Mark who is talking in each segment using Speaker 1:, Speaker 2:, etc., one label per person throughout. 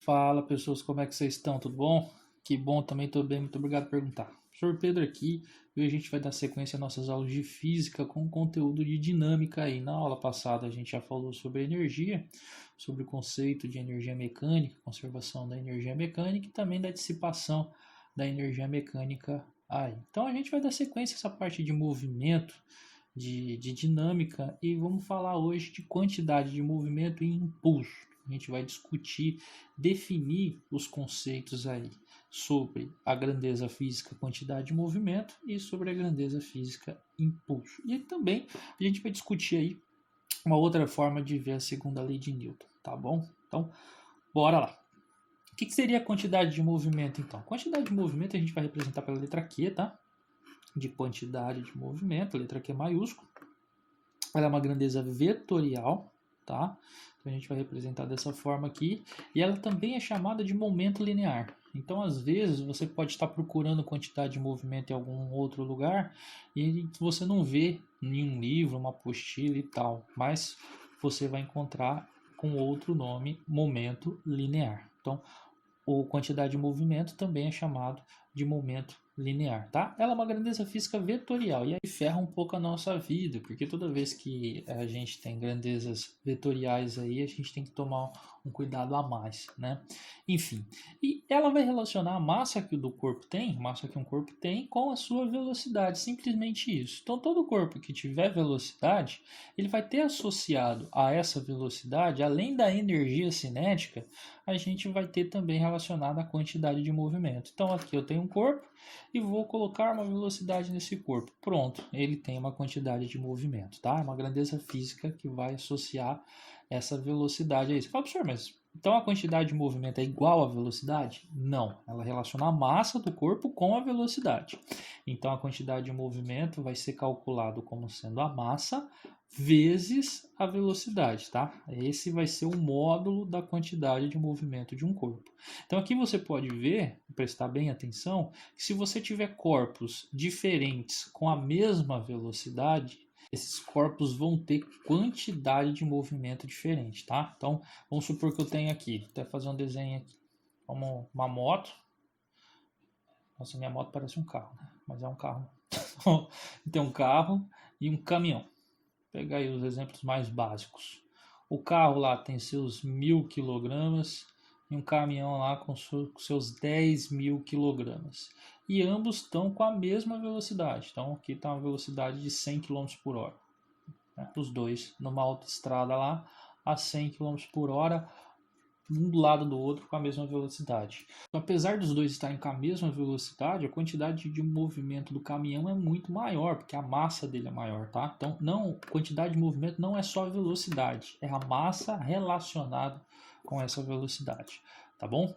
Speaker 1: Fala pessoas, como é que vocês estão? Tudo bom? Que bom, também estou bem, muito obrigado por perguntar. Professor Pedro aqui, e hoje a gente vai dar sequência às nossas aulas de física com conteúdo de dinâmica aí. Na aula passada a gente já falou sobre energia, sobre o conceito de energia mecânica, conservação da energia mecânica e também da dissipação da energia mecânica aí. Então a gente vai dar sequência a essa parte de movimento, de dinâmica e vamos falar hoje de quantidade de movimento e impulso. A gente vai discutir, definir os conceitos aí sobre a grandeza física, quantidade de movimento e sobre a grandeza física, impulso. E também a gente vai discutir aí uma outra forma de ver a segunda lei de Newton, tá bom? Então, bora lá. O que seria a quantidade de movimento, então? A quantidade de movimento a gente vai representar pela letra Q, tá? De quantidade de movimento, a letra Q maiúscula. Ela é uma grandeza vetorial, tá? Então a gente vai representar dessa forma aqui. E ela também é chamada de momento linear. Então, às vezes, você pode estar procurando quantidade de movimento em algum outro lugar e você não vê nenhum livro, uma apostila e tal, mas você vai encontrar com outro nome, momento linear. Então, a quantidade de movimento também é chamado de momento linear, tá? Ela é uma grandeza física vetorial e aí ferra um pouco a nossa vida, porque toda vez que a gente tem grandezas vetoriais aí, a gente tem que tomar um cuidado a mais, né? Enfim, e ela vai relacionar a massa que o do corpo tem, massa que um corpo tem, com a sua velocidade, simplesmente isso. Então, todo corpo que tiver velocidade, ele vai ter associado a essa velocidade, além da energia cinética, a gente vai ter também relacionado a quantidade de movimento. Então, aqui eu tenho um corpo e vou colocar uma velocidade nesse corpo. Pronto, ele tem uma quantidade de movimento, tá? É uma grandeza física que vai associar essa velocidade aí. Você fala, professor, mas então a quantidade de movimento é igual à velocidade? Não, ela relaciona a massa do corpo com a velocidade. Então a quantidade de movimento vai ser calculado como sendo a massa vezes a velocidade, tá? Esse vai ser o módulo da quantidade de movimento de um corpo. Então aqui você pode ver, prestar bem atenção, que se você tiver corpos diferentes com a mesma velocidade, esses corpos vão ter quantidade de movimento diferente, tá? Então, vamos supor que eu tenho aqui, vou até fazer um desenho aqui, como uma moto. Nossa, minha moto parece um carro, né? Mas é um carro. Tem um carro e um caminhão. Vou pegar aí os exemplos mais básicos. O carro lá tem seus 1.000 kg e um caminhão lá com seus 10.000 kg. E ambos estão com a mesma velocidade. Então aqui está uma velocidade de 100 km por hora. Né? Os dois numa autoestrada lá a 100 km por hora, um do lado do outro com a mesma velocidade. Então, apesar dos dois estarem com a mesma velocidade, a quantidade de movimento do caminhão é muito maior, porque a massa dele é maior, tá? Então, não, quantidade de movimento não é só a velocidade, é a massa relacionada com essa velocidade, tá bom?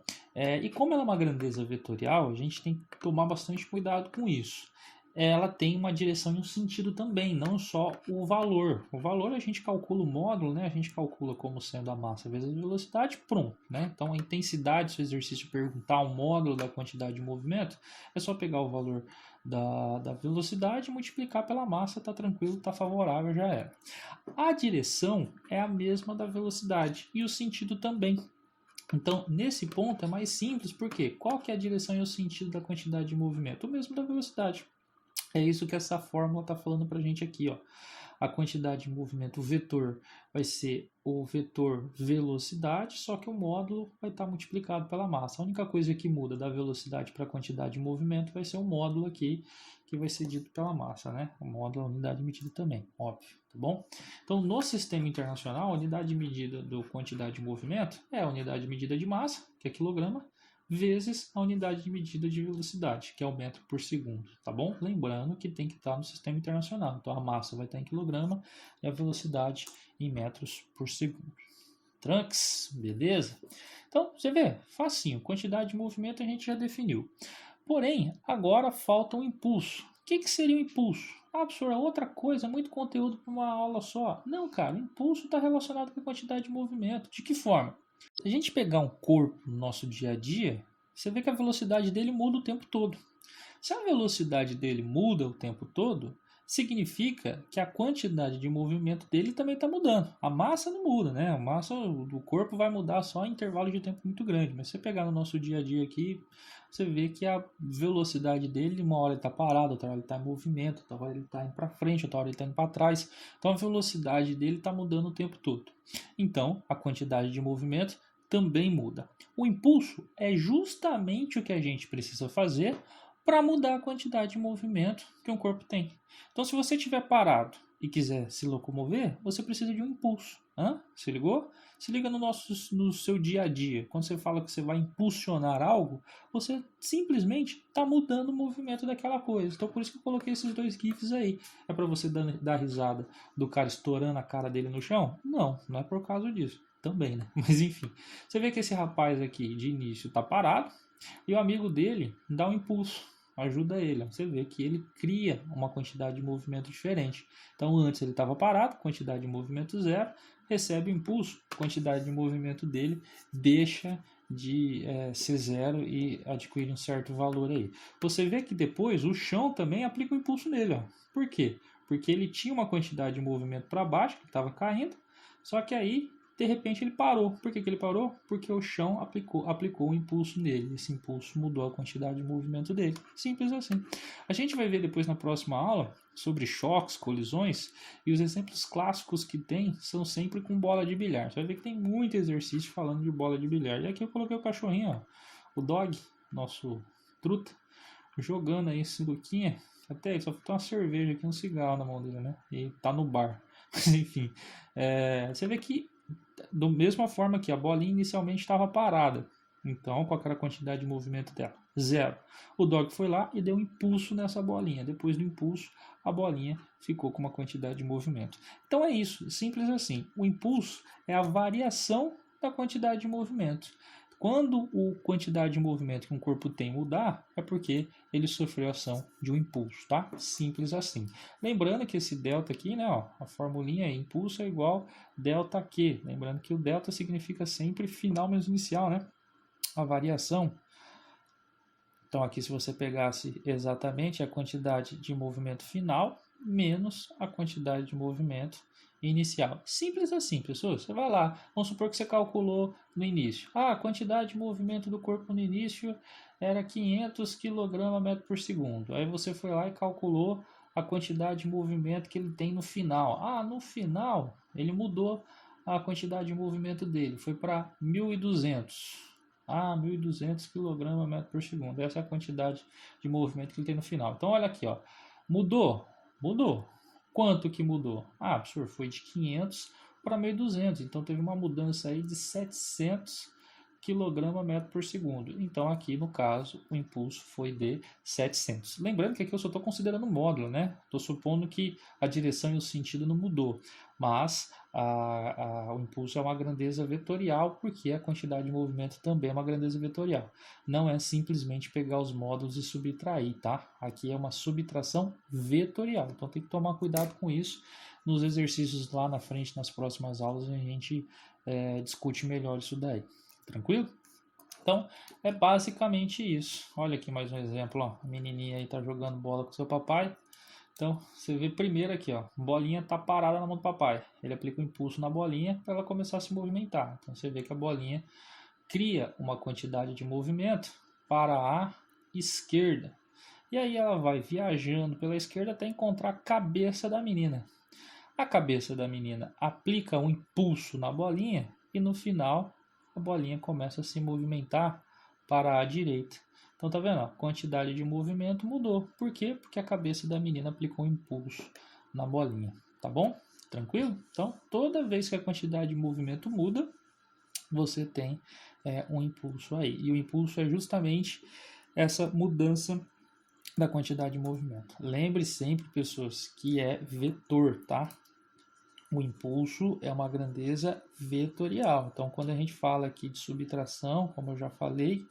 Speaker 1: E como ela é uma grandeza vetorial, a gente tem que tomar bastante cuidado com isso. Ela tem uma direção e um sentido também, não só o valor. O valor a gente calcula o módulo, né? A gente calcula como sendo a massa vezes a velocidade, pronto, né? Então a intensidade, se o exercício perguntar o módulo da quantidade de movimento, é só pegar o valor da velocidade e multiplicar pela massa, tá tranquilo, tá favorável, já era. A direção é a mesma da velocidade e o sentido também. Então, nesse ponto é mais simples, porque qual que é a direção e o sentido da quantidade de movimento? O mesmo da velocidade. É isso que essa fórmula está falando para a gente aqui, ó. A quantidade de movimento vetor vai ser o vetor velocidade, só que o módulo vai estar multiplicado pela massa. A única coisa que muda da velocidade para a quantidade de movimento vai ser o módulo aqui, que vai ser dito pela massa, né? O módulo é a unidade de medida também, óbvio, tá bom? Então, no sistema internacional, a unidade de medida da quantidade de movimento é a unidade de medida de massa, que é quilograma, vezes a unidade de medida de velocidade, que é o metro por segundo, tá bom? Lembrando que tem que estar no sistema internacional. Então a massa vai estar em quilograma e a velocidade em metros por segundo. Trunks, beleza? Então, você vê, facinho, quantidade de movimento a gente já definiu. Porém, agora falta um impulso. O que seria o impulso? Ah, professor, é outra coisa, muito conteúdo para uma aula só. Não, cara, o impulso está relacionado com a quantidade de movimento. De que forma? Se a gente pegar um corpo no nosso dia a dia, você vê que a velocidade dele muda o tempo todo. Se a velocidade dele muda o tempo todo, significa que a quantidade de movimento dele também está mudando. A massa não muda, né? A massa do corpo vai mudar só em intervalo de tempo muito grande. Mas se você pegar no nosso dia a dia aqui, você vê que a velocidade dele, uma hora ele está parado, outra hora ele está em movimento, outra hora ele está indo para frente, outra hora ele está indo para trás. Então a velocidade dele está mudando o tempo todo. Então a quantidade de movimento também muda. O impulso é justamente o que a gente precisa fazer para mudar a quantidade de movimento que um corpo tem. Então, se você estiver parado e quiser se locomover, você precisa de um impulso. Se ligou? Se liga no seu dia a dia. Quando você fala que você vai impulsionar algo, você simplesmente está mudando o movimento daquela coisa. Então, por isso que eu coloquei esses dois GIFs aí. É para você dar risada do cara estourando a cara dele no chão? Não, não é por causa disso. Também, né? Mas enfim, você vê que esse rapaz aqui de início está parado e o amigo dele dá um impulso, ajuda ele. Você vê que ele cria uma quantidade de movimento diferente. Então antes ele estava parado, quantidade de movimento zero, recebe o impulso, quantidade de movimento dele deixa de ser zero e adquire um certo valor aí. Você vê que depois o chão também aplica o impulso nele. Ó. Por quê? Porque ele tinha uma quantidade de movimento para baixo, que estava caindo, só que aí de repente ele parou. Por que ele parou? Porque o chão aplicou um impulso nele. Esse impulso mudou a quantidade de movimento dele. Simples assim. A gente vai ver depois na próxima aula sobre choques, colisões, e os exemplos clássicos que tem são sempre com bola de bilhar. Você vai ver que tem muito exercício falando de bola de bilhar. E aqui eu coloquei o cachorrinho, ó, o dog, nosso truta, jogando aí esse luquinha. Até só faltou uma cerveja aqui, um cigarro na mão dele, né? E tá no bar. Mas enfim, você vê que da mesma forma que a bolinha inicialmente estava parada. Então, qual era a quantidade de movimento dela? Zero. O dog foi lá e deu um impulso nessa bolinha. Depois do impulso, a bolinha ficou com uma quantidade de movimento. Então é isso, simples assim. O impulso é a variação da quantidade de movimento. Quando a quantidade de movimento que um corpo tem mudar, é porque ele sofreu a ação de um impulso, tá? Simples assim. Lembrando que esse delta aqui, né, ó, a formulinha é impulso é igual delta Q. Lembrando que o delta significa sempre final menos inicial, né? A variação. Então aqui se você pegasse exatamente a quantidade de movimento final menos a quantidade de movimento inicial. Simples assim, pessoas. Você vai lá, vamos supor que você calculou no início. A quantidade de movimento do corpo no início era 500 kg por segundo. Aí você foi lá e calculou a quantidade de movimento que ele tem no final. No final ele mudou a quantidade de movimento dele, foi para 1.200. 1.200 kg por segundo. Essa é a quantidade de movimento que ele tem no final. Então olha aqui, ó. Mudou. Quanto que mudou? Professor, foi de 500 para 1.200. Então teve uma mudança aí de 700 kg por segundo. Então aqui no caso o impulso foi de 700. Lembrando que aqui eu só estou considerando o módulo, né? Estou supondo que a direção e o sentido não mudou, mas o impulso é uma grandeza vetorial porque a quantidade de movimento também é uma grandeza vetorial. Não é simplesmente pegar os módulos e subtrair, tá? Aqui é uma subtração vetorial. Então tem que tomar cuidado com isso. Nos exercícios lá na frente, nas próximas aulas, a gente discute melhor isso daí. Tranquilo? Então, é basicamente isso. Olha aqui mais um exemplo, ó. A menininha aí tá jogando bola com seu papai. Então, você vê primeiro aqui, ó. A bolinha tá parada na mão do papai. Ele aplica um impulso na bolinha para ela começar a se movimentar. Então, você vê que a bolinha cria uma quantidade de movimento para a esquerda. E aí ela vai viajando pela esquerda até encontrar a cabeça da menina. A cabeça da menina aplica um impulso na bolinha e no final a bolinha começa a se movimentar para a direita. Então tá vendo? A quantidade de movimento mudou. Por quê? Porque a cabeça da menina aplicou um impulso na bolinha. Tá bom? Tranquilo? Então toda vez que a quantidade de movimento muda, você tem um impulso aí. E o impulso é justamente essa mudança da quantidade de movimento. Lembre sempre, pessoas, que é vetor, tá? O impulso é uma grandeza vetorial. Então, quando a gente fala aqui de subtração, como eu já falei,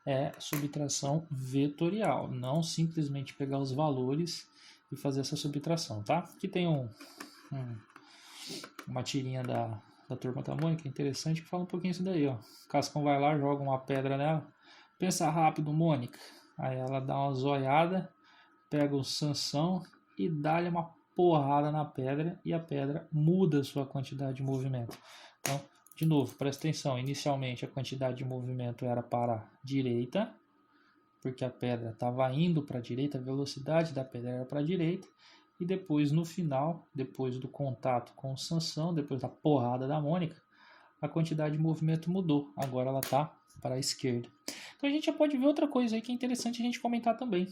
Speaker 1: é subtração vetorial. Não simplesmente pegar os valores e fazer essa subtração, tá? Aqui tem uma tirinha da Turma da Mônica, interessante, que fala um pouquinho isso daí, ó. O Cascão vai lá, joga uma pedra nela. Pensa rápido, Mônica. Aí ela dá uma zoiada, pega o Sansão e dá-lhe uma porrada na pedra e a pedra muda a sua quantidade de movimento. Então, de novo, presta atenção, inicialmente a quantidade de movimento era para a direita, porque a pedra estava indo para a direita, a velocidade da pedra era para a direita, e depois no final, depois do contato com o Sansão, depois da porrada da Mônica, a quantidade de movimento mudou, agora ela está para a esquerda. Então a gente já pode ver outra coisa aí que é interessante a gente comentar também.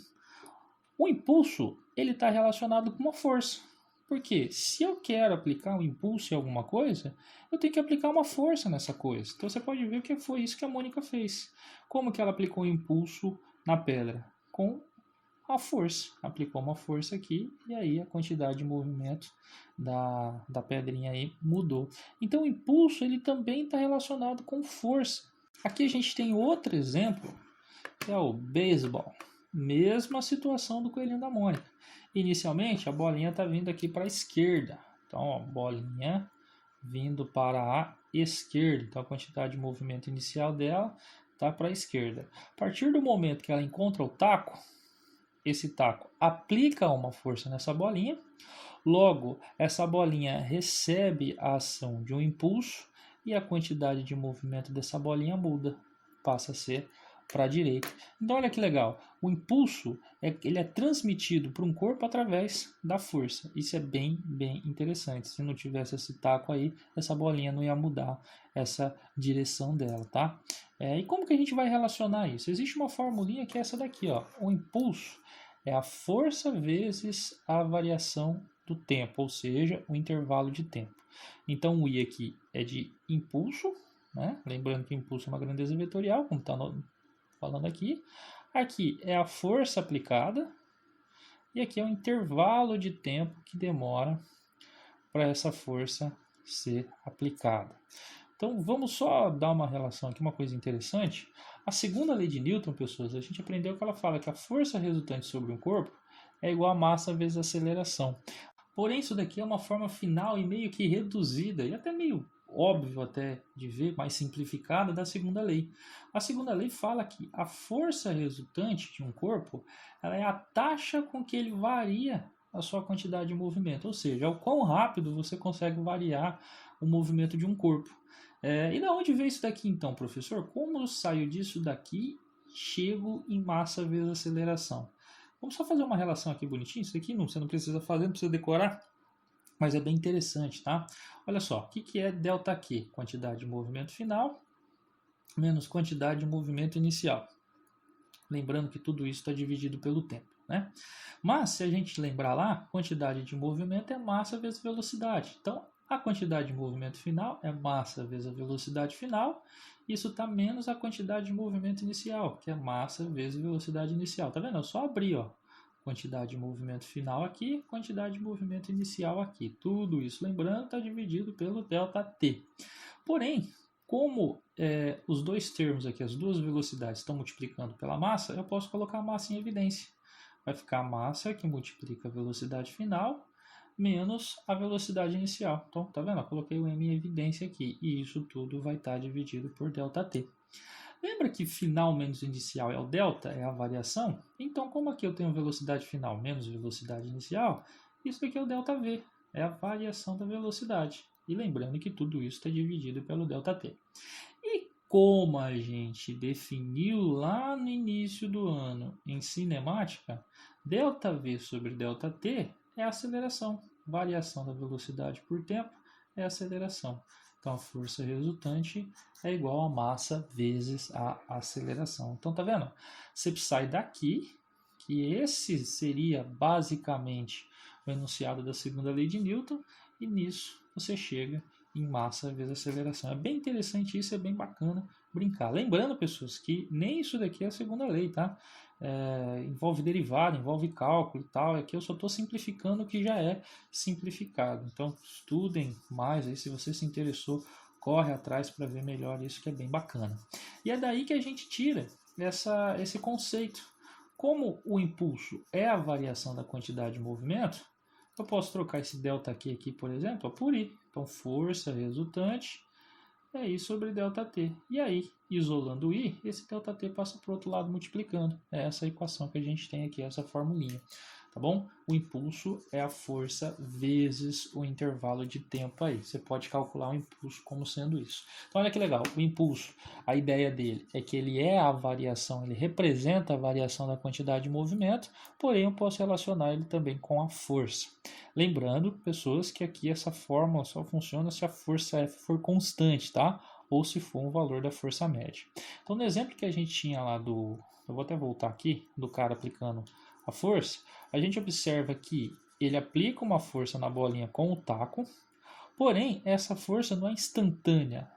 Speaker 1: O impulso ele está relacionado com uma força. Porque se eu quero aplicar um impulso em alguma coisa, eu tenho que aplicar uma força nessa coisa. Então você pode ver que foi isso que a Mônica fez. Como que ela aplicou o impulso na pedra? Com a força. Aplicou uma força aqui e aí a quantidade de movimento da pedrinha aí mudou. Então o impulso ele também está relacionado com força. Aqui a gente tem outro exemplo, que é o beisebol. Mesma situação do coelhinho da Mônica. Inicialmente a bolinha está vindo aqui para a esquerda. Então, ó, bolinha vindo para a esquerda. Então a quantidade de movimento inicial dela está para a esquerda. A partir do momento que ela encontra o taco, esse taco aplica uma força nessa bolinha. Logo, essa bolinha recebe a ação de um impulso e a quantidade de movimento dessa bolinha muda, passa a ser para a direita. Então olha que legal, o impulso ele é transmitido para um corpo através da força. Isso é bem interessante. Se não tivesse esse taco aí, essa bolinha não ia mudar essa direção dela, tá? E como que a gente vai relacionar isso? Existe uma formulinha que é essa daqui, ó. O impulso é a força vezes a variação do tempo, ou seja, o intervalo de tempo. Então o I aqui é de impulso, né? Lembrando que o impulso é uma grandeza vetorial, como está falando aqui. Aqui é a força aplicada e aqui é o intervalo de tempo que demora para essa força ser aplicada. Então vamos só dar uma relação aqui, uma coisa interessante. A segunda lei de Newton, pessoas, a gente aprendeu que ela fala que a força resultante sobre um corpo é igual a massa vezes a aceleração. Porém, isso daqui é uma forma final e meio que reduzida, e até meio óbvio até de ver, mais simplificada da segunda lei. A segunda lei fala que a força resultante de um corpo ela é a taxa com que ele varia a sua quantidade de movimento, ou seja, o quão rápido você consegue variar o movimento de um corpo. E da onde veio isso daqui então, professor? Como eu saio disso daqui e chego em massa vezes aceleração? Vamos só fazer uma relação aqui bonitinha. Isso aqui você não precisa fazer, não precisa decorar, mas é bem interessante, tá? Olha só, o que é ΔQ? Quantidade de movimento final menos quantidade de movimento inicial. Lembrando que tudo isso está dividido pelo tempo, né? Mas, se a gente lembrar lá, quantidade de movimento é massa vezes velocidade. Então, a quantidade de movimento final é massa vezes a velocidade final. Isso está menos a quantidade de movimento inicial, que é massa vezes velocidade inicial. Tá vendo? Eu só abri, ó. Quantidade de movimento final aqui, quantidade de movimento inicial aqui. Tudo isso, lembrando, está dividido pelo ΔT. Porém, como os dois termos aqui, as duas velocidades estão multiplicando pela massa, eu posso colocar a massa em evidência. Vai ficar a massa que multiplica a velocidade final menos a velocidade inicial. Então, tá vendo? Eu coloquei o m em evidência aqui. E isso tudo vai estar dividido por ΔT. Lembra que final menos inicial é o delta, é a variação? Então, como aqui eu tenho velocidade final menos velocidade inicial, isso aqui é o ΔV, é a variação da velocidade. E lembrando que tudo isso está dividido pelo ΔT. E como a gente definiu lá no início do ano em cinemática, ΔV sobre ΔT é a aceleração. Variação da velocidade por tempo é a aceleração. Então, a força resultante é igual a massa vezes a aceleração. Então, tá vendo? Você sai daqui, que esse seria basicamente o enunciado da segunda lei de Newton, e nisso você chega em massa vezes aceleração. É bem interessante isso, é bem bacana brincar. Lembrando, pessoas, que nem isso daqui é a segunda lei, tá? Envolve derivada, envolve cálculo e tal. Aqui eu só estou simplificando o que já é simplificado. Então, estudem mais aí, se você se interessou, corre atrás para ver melhor isso, que é bem bacana. E é daí que a gente tira esse conceito. Como o impulso é a variação da quantidade de movimento, eu posso trocar esse ΔQ aqui, por exemplo, por I. Então, força resultante é I sobre ΔT. E aí, isolando o I, esse ΔT passa para o outro lado multiplicando. É essa equação que a gente tem aqui, essa formulinha. tá bom? O impulso é a força vezes o intervalo de tempo aí. Você pode calcular o impulso como sendo isso. Então olha que legal, o impulso, a ideia dele é que ele é a variação, ele representa a variação da quantidade de movimento, porém eu posso relacionar ele também com a força. Lembrando, pessoas, que aqui essa fórmula só funciona se a força F for constante, tá? Ou se for um valor da força média. Então no exemplo que a gente tinha lá eu vou até voltar aqui, do cara aplicando a força, a gente observa que ele aplica uma força na bolinha com o taco, porém essa força não é instantânea.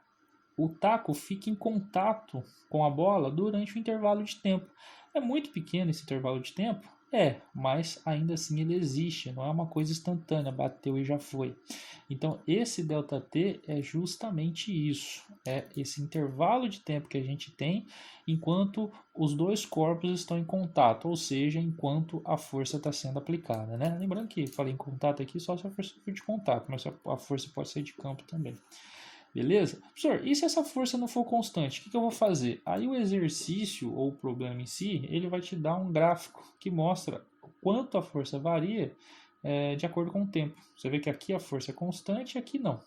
Speaker 1: O taco fica em contato com a bola durante o intervalo de tempo. É muito pequeno esse intervalo de tempo? É, mas ainda assim ele existe, não é uma coisa instantânea, bateu e já foi. Então esse ΔT é justamente isso, é esse intervalo de tempo que a gente tem enquanto os dois corpos estão em contato, ou seja, enquanto a força está sendo aplicada, né? Lembrando que falei em contato aqui só se a força for de contato, mas a força pode ser de campo também. Beleza? Professor, e se essa força não for constante, o que eu vou fazer? Aí o exercício ou o problema em si, ele vai te dar um gráfico que mostra o quanto a força varia de acordo com o tempo. Você vê que aqui a força é constante e aqui não.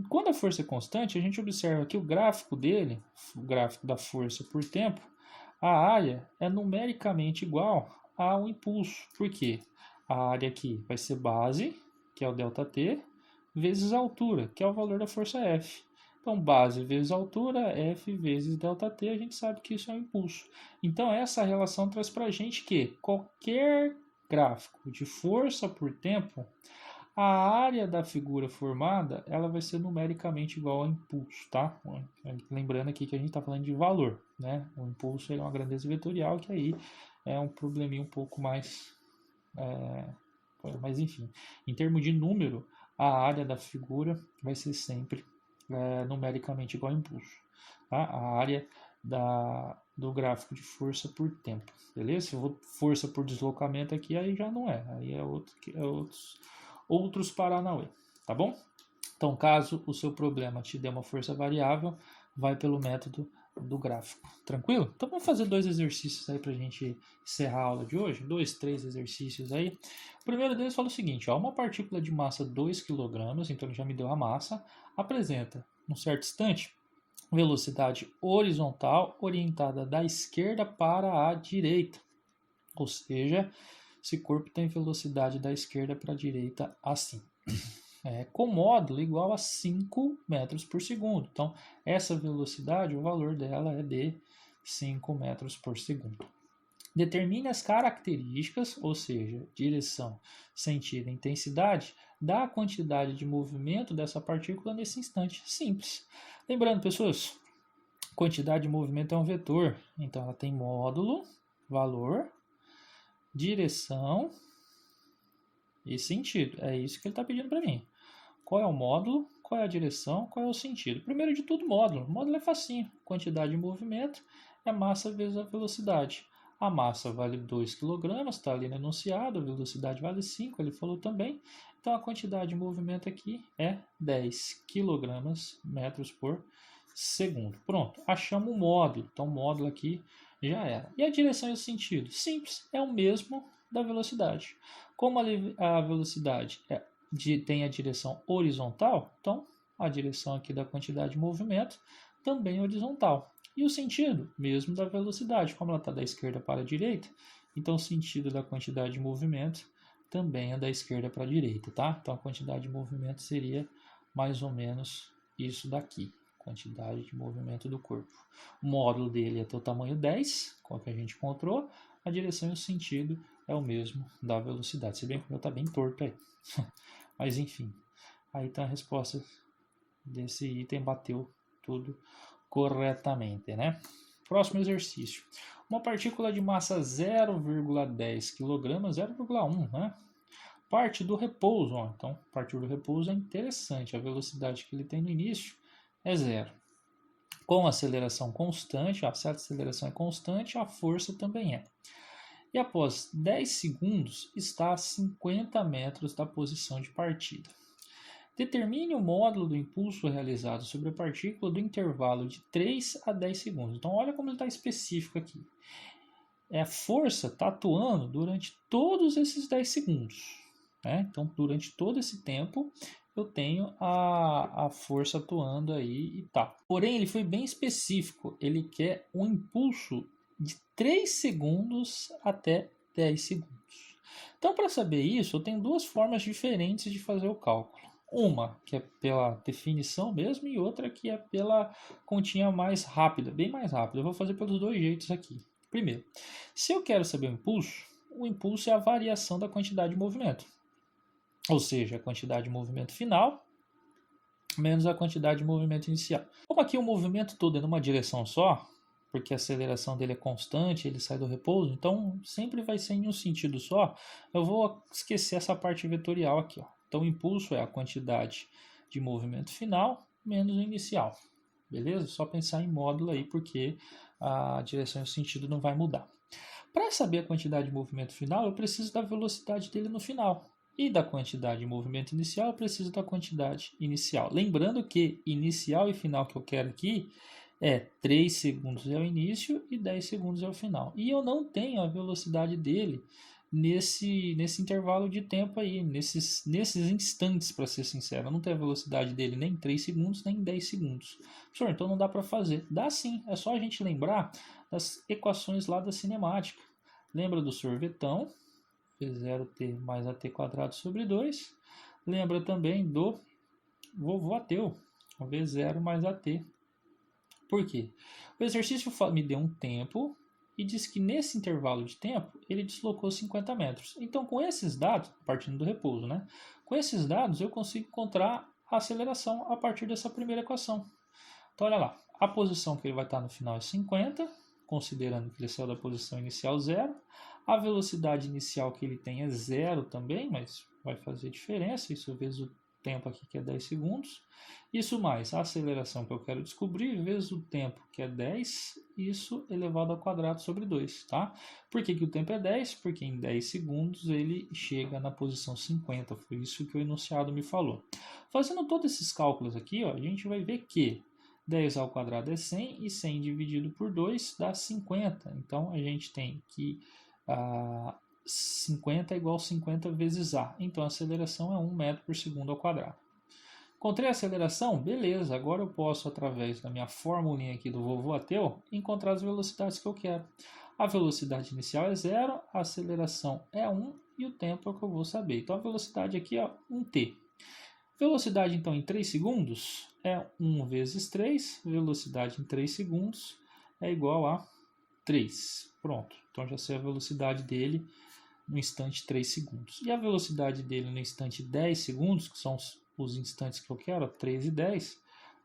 Speaker 1: Quando a força é constante, a gente observa que o gráfico dele, o gráfico da força por tempo, a área é numericamente igual ao impulso. Por quê? A área aqui vai ser base, que é o ΔT, vezes a altura, que é o valor da força F. Então, base vezes altura, F vezes ΔT, a gente sabe que isso é um impulso. Então, essa relação traz para a gente que qualquer gráfico de força por tempo, a área da figura formada ela vai ser numericamente igual ao impulso, tá? Lembrando aqui que a gente está falando de valor, né? O impulso é uma grandeza vetorial, que aí é um probleminha um pouco mais... mas enfim, em termos de número, a área da figura vai ser sempre numericamente igual ao impulso. Tá? A área do gráfico de força por tempo, beleza? Se eu vou força por deslocamento aqui, aí já não é. Aí é outros Paranauê, tá bom? Então, caso o seu problema te dê uma força variável, vai pelo método do gráfico. Tranquilo? Então vamos fazer 2 exercícios aí para a gente encerrar a aula de hoje. 2, 3 exercícios aí. O primeiro deles fala o seguinte, ó, uma partícula de massa 2 kg, então ele já me deu a massa, apresenta, num certo instante, velocidade horizontal orientada da esquerda para a direita. Ou seja, esse corpo tem velocidade da esquerda para a direita assim. Com módulo igual a 5 metros por segundo. Então, essa velocidade, o valor dela é de 5 metros por segundo. Determine as características, ou seja, direção, sentido e intensidade, da quantidade de movimento dessa partícula nesse instante. Simples. Lembrando, pessoas, quantidade de movimento é um vetor. Então, ela tem módulo, valor, direção e sentido. É isso que ele está pedindo para mim. Qual é o módulo, qual é a direção, qual é o sentido. Primeiro de tudo, módulo. O módulo é facinho. Quantidade de movimento é massa vezes a velocidade. A massa vale 2 kg, está ali no enunciado. A velocidade vale 5, ele falou também. Então, a quantidade de movimento aqui é 10 kg metros por segundo. Pronto, achamos o módulo. Então, o módulo aqui já era. E a direção e o sentido? Simples, é o mesmo da velocidade. Como a velocidade tem a direção horizontal, então a direção aqui da quantidade de movimento também é horizontal. E o sentido? Mesmo da velocidade, como ela está da esquerda para a direita, então o sentido da quantidade de movimento também é da esquerda para a direita, tá? Então a quantidade de movimento seria mais ou menos isso daqui, quantidade de movimento do corpo. O módulo dele é o tamanho 10, qual que a gente encontrou, a direção e o sentido é o mesmo da velocidade, se bem que o meu está bem torto aí. Mas enfim, aí está a resposta desse item, bateu tudo corretamente, né? Próximo exercício. Uma partícula de massa 0,10 kg, 0,1, né? Parte do repouso, ó. Então, partir do repouso é interessante, a velocidade que ele tem no início é zero. Com aceleração constante, se a aceleração é constante, a força também é. E após 10 segundos está a 50 metros da posição de partida. Determine o módulo do impulso realizado sobre a partícula do intervalo de 3 a 10 segundos. Então, olha como ele está específico aqui. a força está atuando durante todos esses 10 segundos. Né? Então, durante todo esse tempo, eu tenho a força atuando aí e tal. Porém, ele foi bem específico. Ele quer um impulso de 3 segundos até 10 segundos. Então, para saber isso, eu tenho duas formas diferentes de fazer o cálculo. Uma que é pela definição mesmo e outra que é pela continha mais rápida, bem mais rápida. Eu vou fazer pelos dois jeitos aqui. Primeiro, se eu quero saber o impulso é a variação da quantidade de movimento. Ou seja, a quantidade de movimento final menos a quantidade de movimento inicial. Como aqui o movimento todo é numa direção só, porque a aceleração dele é constante, ele sai do repouso, então sempre vai ser em um sentido só, eu vou esquecer essa parte vetorial aqui. Ó. Então o impulso é a quantidade de movimento final menos o inicial. Beleza? Só pensar em módulo aí, porque a direção e o sentido não vai mudar. Para saber a quantidade de movimento final, eu preciso da velocidade dele no final. E da quantidade de movimento inicial, eu preciso da quantidade inicial. Lembrando que inicial e final que eu quero aqui é 3 segundos é o início e 10 segundos é o final. E eu não tenho a velocidade dele nesse intervalo de tempo aí, nesses instantes, para ser sincero. Eu não tenho a velocidade dele nem em 3 segundos, nem em 10 segundos. Professor, então não dá para fazer. Dá sim, é só a gente lembrar das equações lá da cinemática. Lembra do sorvetão? V0t mais at² sobre 2. Lembra também do vovô ateu, V0 mais at. Por quê? O exercício me deu um tempo e diz que nesse intervalo de tempo ele deslocou 50 metros. Então, com esses dados, partindo do repouso, né? Com esses dados, eu consigo encontrar a aceleração a partir dessa primeira equação. Então, olha lá, a posição que ele vai estar no final é 50, considerando que ele saiu da posição inicial 0. A velocidade inicial que ele tem é 0 também, mas vai fazer diferença, isso vezes o tempo aqui que é 10 segundos. Isso mais a aceleração que eu quero descobrir, vezes o tempo que é 10, isso elevado ao quadrado sobre 2, tá? Por que o tempo é 10? Porque em 10 segundos ele chega na posição 50, foi isso que o enunciado me falou. Fazendo todos esses cálculos aqui, ó, a gente vai ver que 10 ao quadrado é 100 e 100 dividido por 2 dá 50. Então, a gente tem que 50 é igual a 50 vezes A. Então, a aceleração é 1 metro por segundo ao quadrado. Encontrei a aceleração? Beleza, agora eu posso, através da minha formulinha aqui do vovô ateu, encontrar as velocidades que eu quero. A velocidade inicial é 0, a aceleração é 1 e o tempo é o que eu vou saber. Então, a velocidade aqui é 1t. Velocidade, então, em 3 segundos é 1 vezes 3. Velocidade em 3 segundos é igual a 3. Pronto. Então, já sei a velocidade dele no instante 3 segundos. E a velocidade dele no instante 10 segundos, que são os instantes que eu quero, 3 e 10,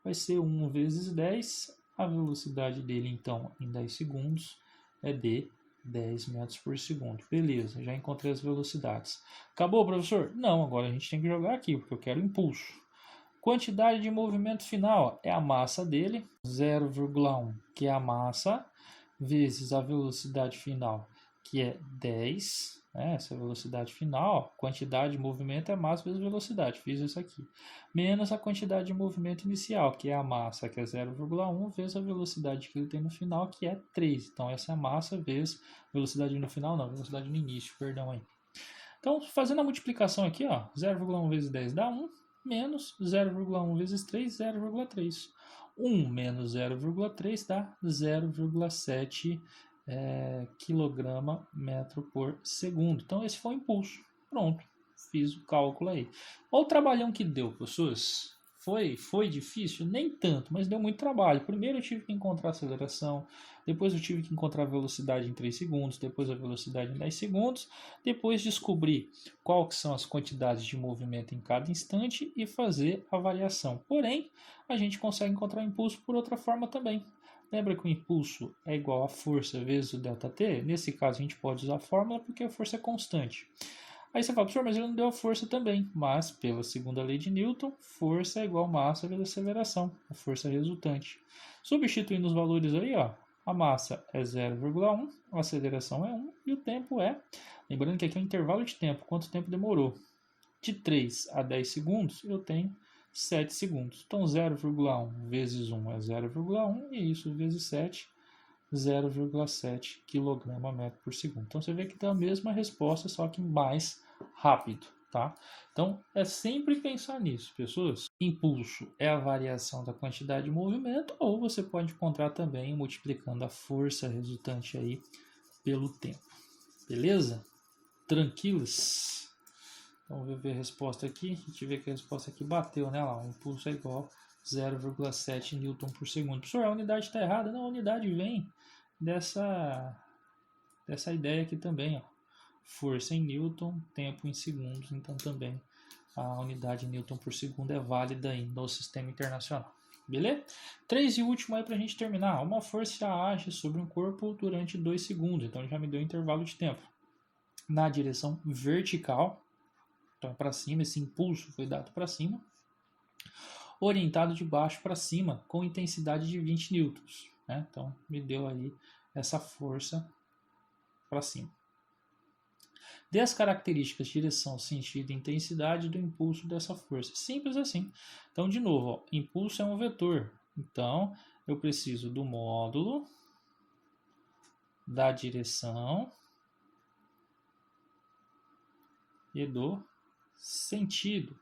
Speaker 1: vai ser 1 vezes 10. A velocidade dele, então, em 10 segundos é de 10 metros por segundo. Beleza, já encontrei as velocidades. Acabou, professor? Não, agora a gente tem que jogar aqui, porque eu quero impulso. Quantidade de movimento final é a massa dele, 0,1, que é a massa, vezes a velocidade final, que é 10. Essa é a velocidade final, quantidade de movimento é massa vezes velocidade, fiz isso aqui. Menos a quantidade de movimento inicial, que é a massa, que é 0,1, vezes a velocidade que ele tem no final, que é 3. Então, essa é a massa vezes velocidade no final, não, velocidade no início, perdão aí. Então, fazendo a multiplicação aqui, ó, 0,1 vezes 10 dá 1, menos 0,1 vezes 3, 0,3. 1 menos 0,3 dá 0,7 quilograma metro por segundo. Então, esse foi o impulso. Pronto, fiz o cálculo aí. Olha o trabalhão que deu, pessoas. Foi difícil? Nem tanto, mas deu muito trabalho. Primeiro eu tive que encontrar a aceleração, depois eu tive que encontrar a velocidade em 3 segundos, depois a velocidade em 10 segundos, depois descobrir quais são as quantidades de movimento em cada instante e fazer a variação. Porém, a gente consegue encontrar o impulso por outra forma também. Lembra que o impulso é igual a força vezes o ΔT? Nesse caso a gente pode usar a fórmula porque a força é constante. Aí você fala, professor, mas ele não deu a força também. Mas, pela segunda lei de Newton, força é igual a massa vezes aceleração, a força resultante. Substituindo os valores aí, ó, a massa é 0,1, a aceleração é 1 e o tempo é... Lembrando que aqui é um intervalo de tempo, quanto tempo demorou? De 3 a 10 segundos, eu tenho 7 segundos. Então, 0,1 vezes 1 é 0,1 e isso vezes 7 0,7 kg/metro por segundo. Então você vê que dá a mesma resposta, só que mais rápido, tá? Então é sempre pensar nisso, pessoas. Impulso é a variação da quantidade de movimento, ou você pode encontrar também multiplicando a força resultante aí pelo tempo. Beleza? Tranquilos? Então vamos ver a resposta aqui. A gente vê que a resposta aqui bateu, né? Lá, o impulso é igual a 0,7 Nm por segundo. Professor, a unidade está errada? Não, a unidade vem dessa ideia aqui também, ó. Força em Newton, tempo em segundos. Então também a unidade Newton por segundo é válida aí no sistema internacional. Beleza? 3 e último aí para a gente terminar. Uma força age sobre um corpo durante 2 segundos. Então já me deu um intervalo de tempo. Na direção vertical, então para cima, esse impulso foi dado para cima, orientado de baixo para cima, com intensidade de 20 newtons. Né? Então me deu aí essa força para cima. Dê as características direção, sentido e intensidade do impulso dessa força. Simples assim. Então, de novo, ó, impulso é um vetor. Então, eu preciso do módulo, da direção e do sentido.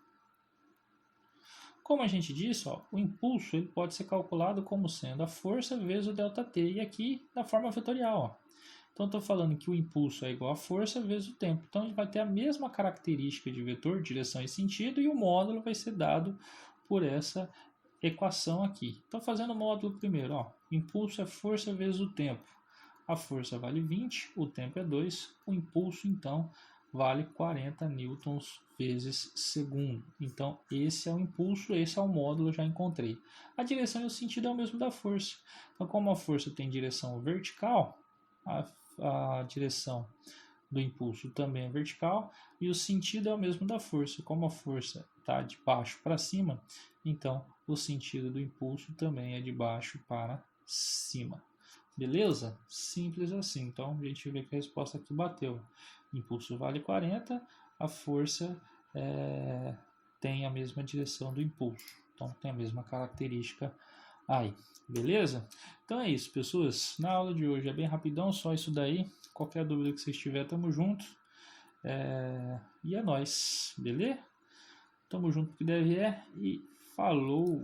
Speaker 1: Como a gente disse, ó, o impulso ele pode ser calculado como sendo a força vezes o ΔT. E aqui da forma vetorial. Ó. Então, estou falando que o impulso é igual a força vezes o tempo. Então, a gente vai ter a mesma característica de vetor, direção e sentido, e o módulo vai ser dado por essa equação aqui. Então, fazendo o módulo primeiro. Ó, impulso é força vezes o tempo. A força vale 20, o tempo é 2. O impulso, então, vale 40 newtons vezes segundo. Então, esse é o impulso, esse é o módulo, eu já encontrei. A direção e o sentido é o mesmo da força. Então, como a força tem direção vertical, a direção do impulso também é vertical e o sentido é o mesmo da força. Como a força está de baixo para cima, então o sentido do impulso também é de baixo para cima. Beleza? Simples assim. Então a gente vê que a resposta aqui bateu. Impulso vale 40, a força tem a mesma direção do impulso. Então tem a mesma característica aí. Beleza? Então é isso, pessoas. Na aula de hoje é bem rapidão, só isso daí. Qualquer dúvida que vocês tiverem, tamo junto. E é nóis, beleza? Tamo junto que deve e falou!